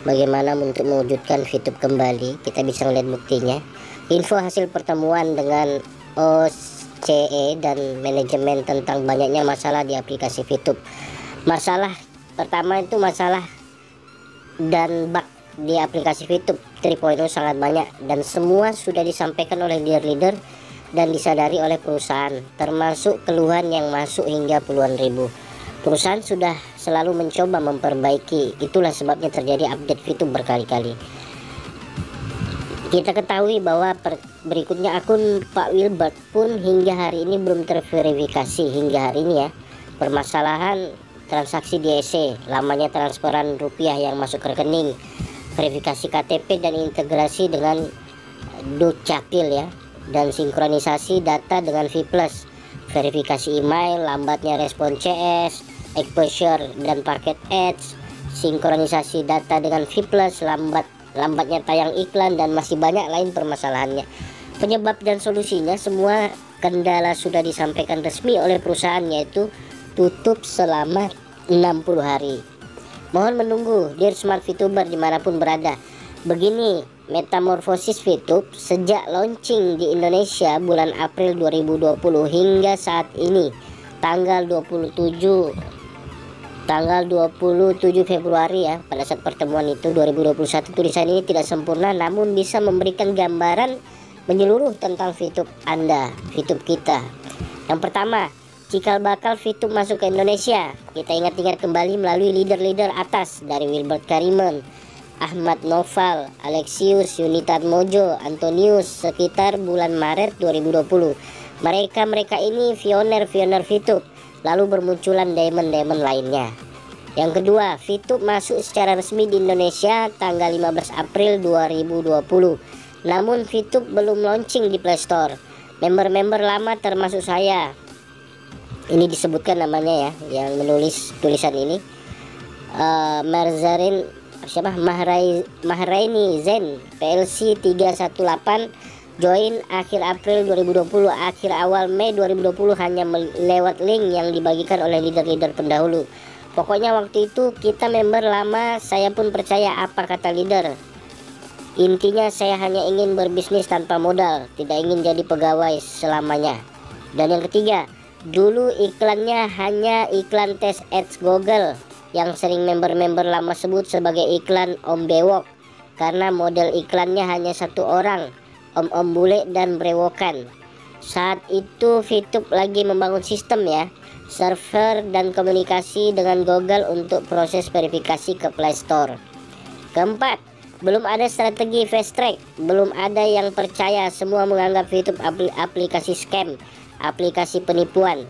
bagaimana untuk mewujudkan VTube kembali. Kita bisa melihat buktinya. Info hasil pertemuan dengan OCE dan manajemen tentang banyaknya masalah di aplikasi VTube. Masalah pertama itu masalah dan bug di aplikasi VTube 3.0 sangat banyak, dan semua sudah disampaikan oleh leader-leader dan disadari oleh perusahaan, termasuk keluhan yang masuk hingga puluhan ribu. Perusahaan sudah selalu mencoba memperbaiki, itulah sebabnya terjadi update VTube berkali-kali. Kita ketahui bahwa berikutnya akun Pak Wilbert pun hingga hari ini belum terverifikasi hingga hari ini ya. Permasalahan transaksi DSC, lamanya transferan rupiah yang masuk ke rekening, verifikasi KTP dan integrasi dengan Dukcapil ya, dan sinkronisasi data dengan V+, verifikasi email, lambatnya respon CS, exposure dan paket ads, sinkronisasi data dengan V+, lambatnya tayang iklan, dan masih banyak lain permasalahannya. Penyebab dan solusinya semua kendala sudah disampaikan resmi oleh perusahaan, yaitu tutup selama 60 hari. Mohon menunggu dear smart VTuber dimanapun berada. Begini metamorfosis VTube sejak launching di Indonesia bulan April 2020 hingga saat ini tanggal 27 Februari ya, pada saat pertemuan itu 2021. Tulisan ini tidak sempurna namun bisa memberikan gambaran menyeluruh tentang VTube Anda, VTube kita. Yang pertama, cikal bakal VTube masuk ke Indonesia kita ingat-ingat kembali melalui leader-leader atas dari Wilbert Karimen, Ahmad Noval, Alexius, Yunitan Mojo, Antonius sekitar bulan Maret 2020. Mereka ini pioner VTube, lalu bermunculan diamond lainnya. Yang kedua, VTube masuk secara resmi di Indonesia tanggal 15 April 2020. Namun VTube belum launching di Play Store. Member-member lama termasuk saya, ini disebutkan namanya ya, yang menulis tulisan ini, Marzarin Mahraini Zen PLC 318, join akhir April 2020, akhir awal Mei 2020 hanya lewat link yang dibagikan oleh leader-leader pendahulu. Pokoknya waktu itu kita member lama, saya pun percaya apa kata leader. Intinya saya hanya ingin berbisnis tanpa modal, tidak ingin jadi pegawai selamanya. Dan yang ketiga, dulu iklannya hanya iklan tes ads Google yang sering member-member lama sebut sebagai iklan Om Bewok, karena model iklannya hanya satu orang, Om bule dan brewokan. Saat itu VTube lagi membangun sistem ya, server dan komunikasi dengan Google untuk proses verifikasi ke Play Store. Keempat, belum ada strategi fast track, belum ada yang percaya, semua menganggap VTube aplikasi scam, aplikasi penipuan.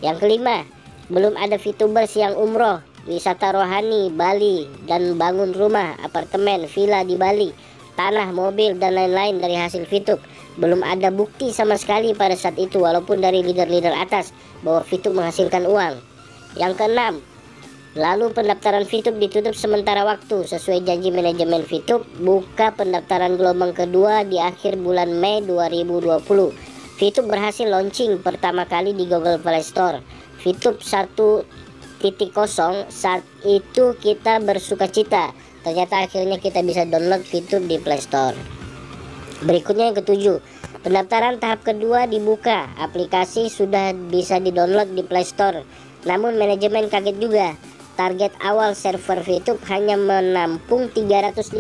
Yang kelima, belum ada VTubers yang umroh, wisata rohani Bali, dan bangun rumah, apartemen, villa di Bali, tanah, mobil, dan lain-lain dari hasil VTube. Belum ada bukti sama sekali pada saat itu, walaupun dari leader-leader atas, bahwa VTube menghasilkan uang. Yang keenam, lalu pendaftaran VTube ditutup sementara waktu sesuai janji manajemen VTube. Buka pendaftaran gelombang kedua di akhir bulan Mei 2020. VTube berhasil launching pertama kali di Google Play Store. VTube 1.0, saat itu kita bersuka cita, ternyata akhirnya kita bisa download VTube di Play Store. Berikutnya yang ketujuh, pendaftaran tahap kedua dibuka, aplikasi sudah bisa di-download di Play Store. Namun manajemen kaget juga, target awal server VTube hanya menampung 350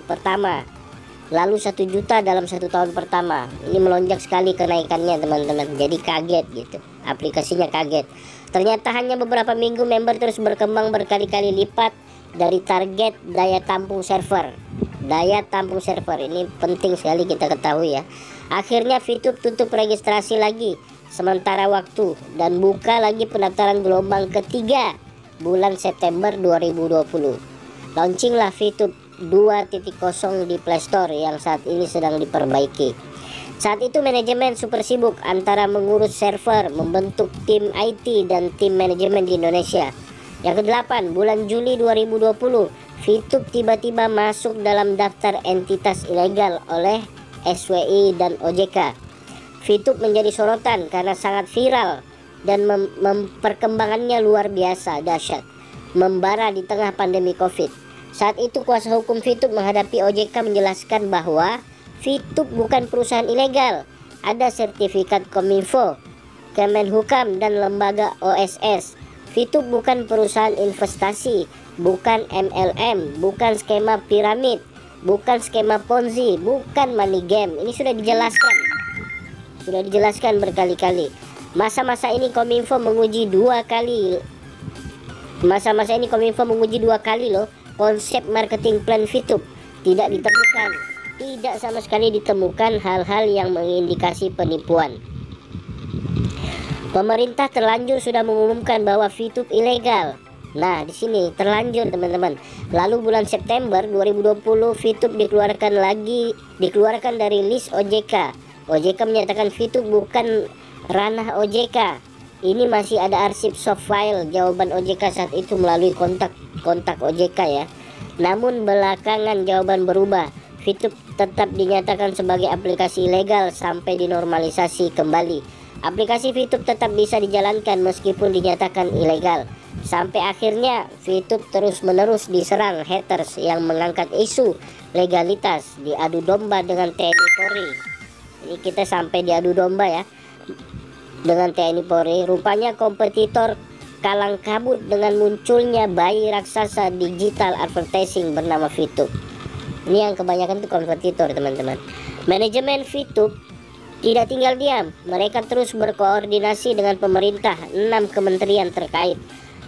pertama, lalu 1 juta dalam 1 tahun pertama. Ini melonjak sekali kenaikannya teman-teman, jadi kaget gitu, aplikasinya kaget. Ternyata hanya beberapa minggu member terus berkembang berkali-kali lipat dari target daya tampung server. Daya tampung server ini penting sekali kita ketahui ya. Akhirnya VTube tutup registrasi lagi sementara waktu dan buka lagi pendaftaran gelombang ketiga bulan September 2020. Launchinglah VTube 2.0 di Play Store yang saat ini sedang diperbaiki. Saat itu manajemen super sibuk antara mengurus server, membentuk tim IT dan tim manajemen di Indonesia. Yang kedelapan, bulan Juli 2020, VTube tiba-tiba masuk dalam daftar entitas ilegal oleh SWI dan OJK. VTube menjadi sorotan karena sangat viral dan perkembangannya luar biasa dahsyat, membara di tengah pandemi COVID. Saat itu kuasa hukum VTube menghadapi OJK menjelaskan bahwa VTube bukan perusahaan ilegal. Ada sertifikat Kominfo, Kemenhukam, dan lembaga OSS. VTube bukan perusahaan investasi, bukan MLM, bukan skema piramid, bukan skema Ponzi, bukan money game. Ini sudah dijelaskan berkali-kali. Masa-masa ini Kominfo menguji dua kali loh konsep marketing plan VTube. Tidak sama sekali ditemukan hal-hal yang mengindikasi penipuan. Pemerintah terlanjur sudah mengumumkan bahwa VTube ilegal. Nah, di sini terlanjur teman-teman. Lalu bulan September 2020 VTube dikeluarkan dari list OJK. OJK menyatakan VTube bukan ranah OJK. Ini masih ada arsip soft file jawaban OJK saat itu melalui kontak OJK ya. Namun belakangan jawaban berubah. VTube tetap dinyatakan sebagai aplikasi ilegal sampai dinormalisasi kembali. Aplikasi VTube tetap bisa dijalankan meskipun dinyatakan ilegal. Sampai akhirnya VTube terus-menerus diserang haters yang mengangkat isu legalitas, diadu domba dengan TNI Polri. Ini kita sampai diadu domba ya dengan TNI Polri. Rupanya kompetitor kalang kabut dengan munculnya bayi raksasa digital advertising bernama VTube. Ini yang kebanyakan itu kompetitor teman-teman. Manajemen VTube tidak tinggal diam. Mereka terus berkoordinasi dengan pemerintah, 6 kementerian terkait.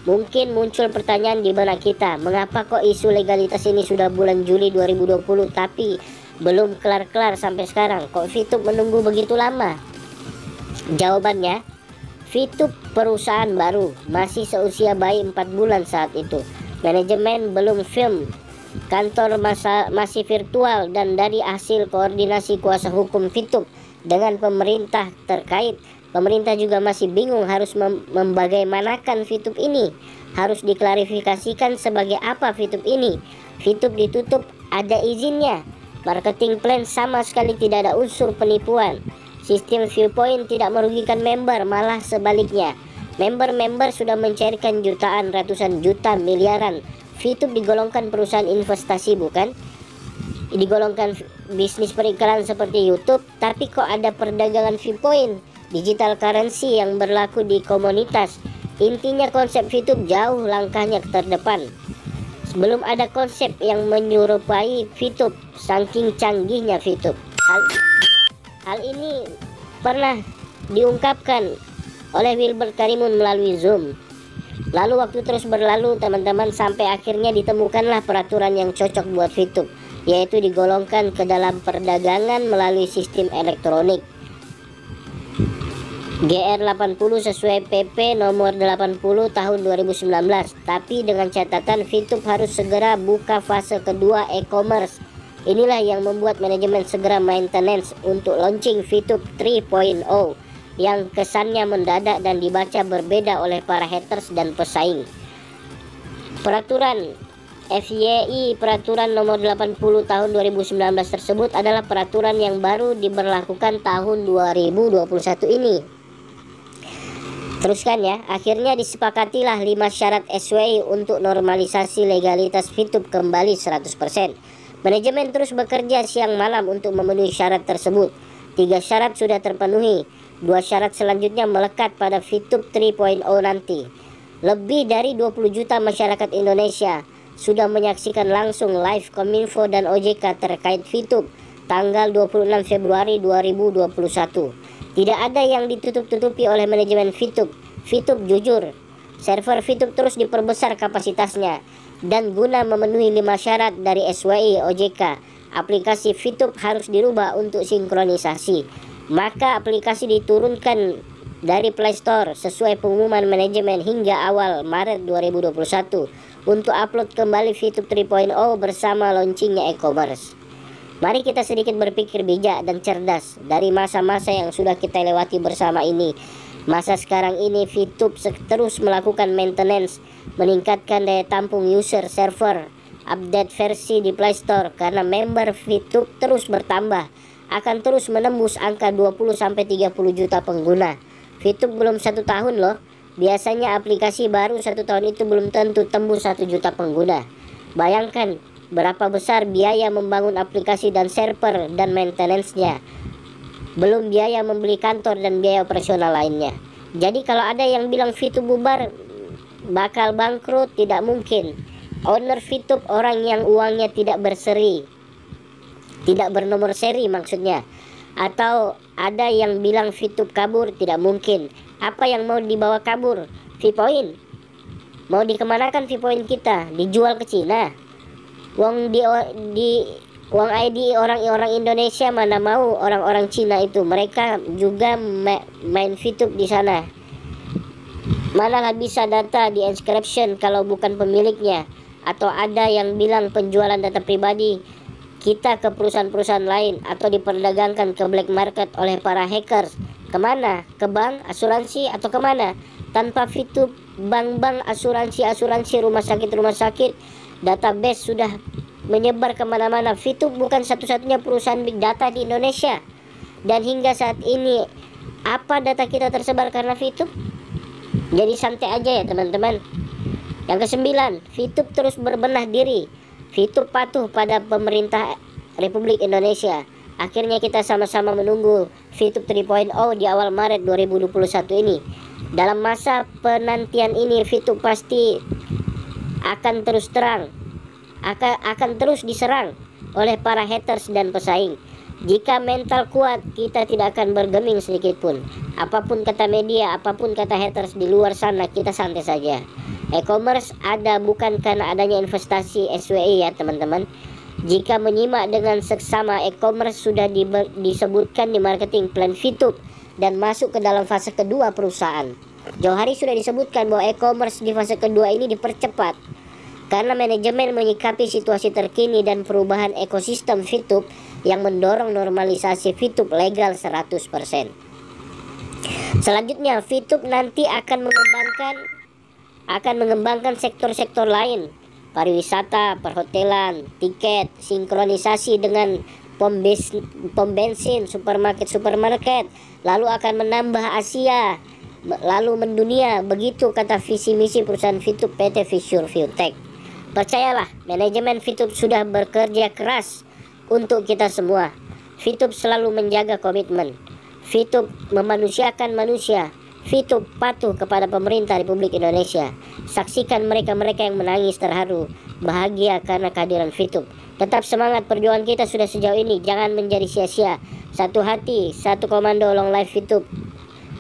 Mungkin muncul pertanyaan di benak kita, mengapa kok isu legalitas ini sudah bulan Juli 2020 tapi belum kelar-kelar sampai sekarang? Kok VTube menunggu begitu lama? Jawabannya, VTube perusahaan baru, masih seusia bayi 4 bulan saat itu. Manajemen belum firm, kantor masih virtual, dan dari hasil koordinasi kuasa hukum VTube dengan pemerintah terkait, pemerintah juga masih bingung harus membagaimanakan VTube ini. Harus diklarifikasikan sebagai apa VTube ini. VTube ditutup, ada izinnya. Marketing plan sama sekali tidak ada unsur penipuan. Sistem viewpoint tidak merugikan member, malah sebaliknya. Member-member sudah mencairkan jutaan, ratusan juta, miliaran. VTube digolongkan perusahaan investasi bukan? Digolongkan bisnis periklanan seperti YouTube, tapi kok ada perdagangan viewpoint, digital currency yang berlaku di komunitas. Intinya konsep VTube jauh langkahnya terdepan. Belum ada konsep yang menyerupai VTube, saking canggihnya VTube. Hal ini pernah diungkapkan oleh Wilbert Karimun melalui Zoom. Lalu waktu terus berlalu teman-teman, sampai akhirnya ditemukanlah peraturan yang cocok buat VTube, yaitu digolongkan ke dalam perdagangan melalui sistem elektronik GR80 sesuai PP nomor 80 tahun 2019. Tapi dengan catatan VTube harus segera buka fase kedua e-commerce. Inilah yang membuat manajemen segera maintenance untuk launching VTube 3.0 yang kesannya mendadak dan dibaca berbeda oleh para haters dan pesaing. Peraturan FYI peraturan nomor 80 tahun 2019 tersebut adalah peraturan yang baru diberlakukan tahun 2021 ini. Teruskan ya, akhirnya disepakatilah 5 syarat SWI untuk normalisasi legalitas VTube kembali 100%. Manajemen terus bekerja siang malam untuk memenuhi syarat tersebut. 3 syarat sudah terpenuhi, 2 syarat selanjutnya melekat pada VTube 3.0 nanti. Lebih dari 20 juta masyarakat Indonesia sudah menyaksikan langsung live Kominfo dan OJK terkait VTube tanggal 26 Februari 2021. Tidak ada yang ditutup-tutupi oleh manajemen VTube. VTube jujur. Server VTube terus diperbesar kapasitasnya. Dan guna memenuhi 5 syarat dari SWI OJK, aplikasi VTube harus dirubah untuk sinkronisasi. Maka aplikasi diturunkan dari Play Store sesuai pengumuman manajemen hingga awal Maret 2021 untuk upload kembali VTube 3.0 bersama launchingnya e-commerce. Mari kita sedikit berpikir bijak dan cerdas dari masa-masa yang sudah kita lewati bersama ini. Masa sekarang ini VTube terus melakukan maintenance, meningkatkan daya tampung user server, update versi di Play Store karena member VTube terus bertambah, akan terus menembus angka 20-30 juta pengguna. VTube belum 1 tahun loh. Biasanya aplikasi baru 1 tahun itu belum tentu tembus 1 juta pengguna. Bayangkan berapa besar biaya membangun aplikasi dan server dan maintenance-nya. Belum biaya membeli kantor dan biaya operasional lainnya. Jadi kalau ada yang bilang VTube bubar, bakal bangkrut, tidak mungkin. Owner VTube orang yang uangnya tidak berseri, tidak bernomor seri maksudnya. Atau ada yang bilang VTube kabur, tidak mungkin. Apa yang mau dibawa kabur? Vpoint. Mau dikemanakan Vpoint kita? Dijual ke Cina? Uang uang ID orang-orang Indonesia mana mau orang-orang Cina itu. Mereka juga main VTube di sana. Manalah bisa data di encryption kalau bukan pemiliknya. Atau ada yang bilang penjualan data pribadi kita ke perusahaan-perusahaan lain atau diperdagangkan ke black market oleh para hackers. Kemana? Ke bank, asuransi, atau kemana? Tanpa VTube, bank-bank, asuransi, rumah sakit, database sudah menyebar kemana-mana. VTube bukan satu-satunya perusahaan big data di Indonesia. Dan hingga saat ini, apa data kita tersebar karena VTube? Jadi santai aja ya teman-teman. Yang ke-9, VTube terus berbenah diri. VTube patuh pada pemerintah Republik Indonesia. Akhirnya kita sama-sama menunggu VTube 3.0 di awal Maret 2021 ini. Dalam masa penantian ini, VTube pasti akan terus diserang oleh para haters dan pesaing. Jika mental kuat, kita tidak akan bergeming sedikit pun. Apapun kata media, apapun kata haters di luar sana, kita santai saja. E-commerce ada bukan karena adanya investasi SWE ya teman-teman. Jika menyimak dengan seksama, e-commerce sudah disebutkan di marketing plan VTube dan masuk ke dalam fase kedua perusahaan. Jauh hari sudah disebutkan bahwa e-commerce di fase kedua ini dipercepat karena manajemen menyikapi situasi terkini dan perubahan ekosistem VTube yang mendorong normalisasi VTube legal 100%. Selanjutnya, VTube nanti akan mengembangkan sektor-sektor lain, pariwisata, perhotelan, tiket, sinkronisasi dengan pom bensin, supermarket, lalu akan menambah Asia, lalu mendunia. Begitu kata visi misi perusahaan VTube PT Visual Tech. Percayalah, manajemen VTube sudah bekerja keras untuk kita semua. VTube selalu menjaga komitmen. VTube memanusiakan manusia. VTube patuh kepada pemerintah Republik Indonesia. Saksikan mereka-mereka yang menangis terharu, bahagia karena kehadiran VTube. Tetap semangat, perjuangan kita sudah sejauh ini, jangan menjadi sia-sia. Satu hati, satu komando, long life VTube.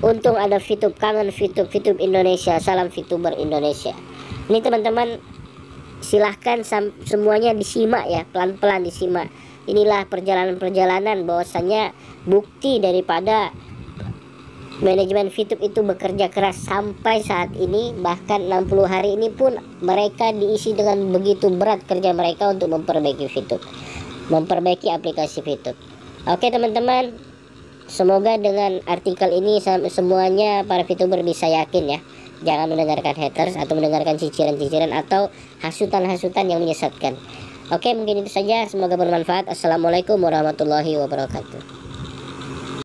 Untung ada VTube, kangen VTube, VTube Indonesia, salam VTuber Indonesia. Ini teman-teman, silahkan semuanya disimak ya, pelan-pelan disimak. Inilah perjalanan-perjalanan bahwasanya bukti daripada manajemen VTube itu bekerja keras sampai saat ini. Bahkan 60 hari ini pun mereka diisi dengan begitu berat kerja mereka untuk memperbaiki VTube, memperbaiki aplikasi VTube. Oke teman-teman, semoga dengan artikel ini semuanya para VTuber bisa yakin ya. Jangan mendengarkan haters atau mendengarkan ciciran-ciciran atau hasutan-hasutan yang menyesatkan. Oke, mungkin itu saja, semoga bermanfaat. Assalamualaikum warahmatullahi wabarakatuh.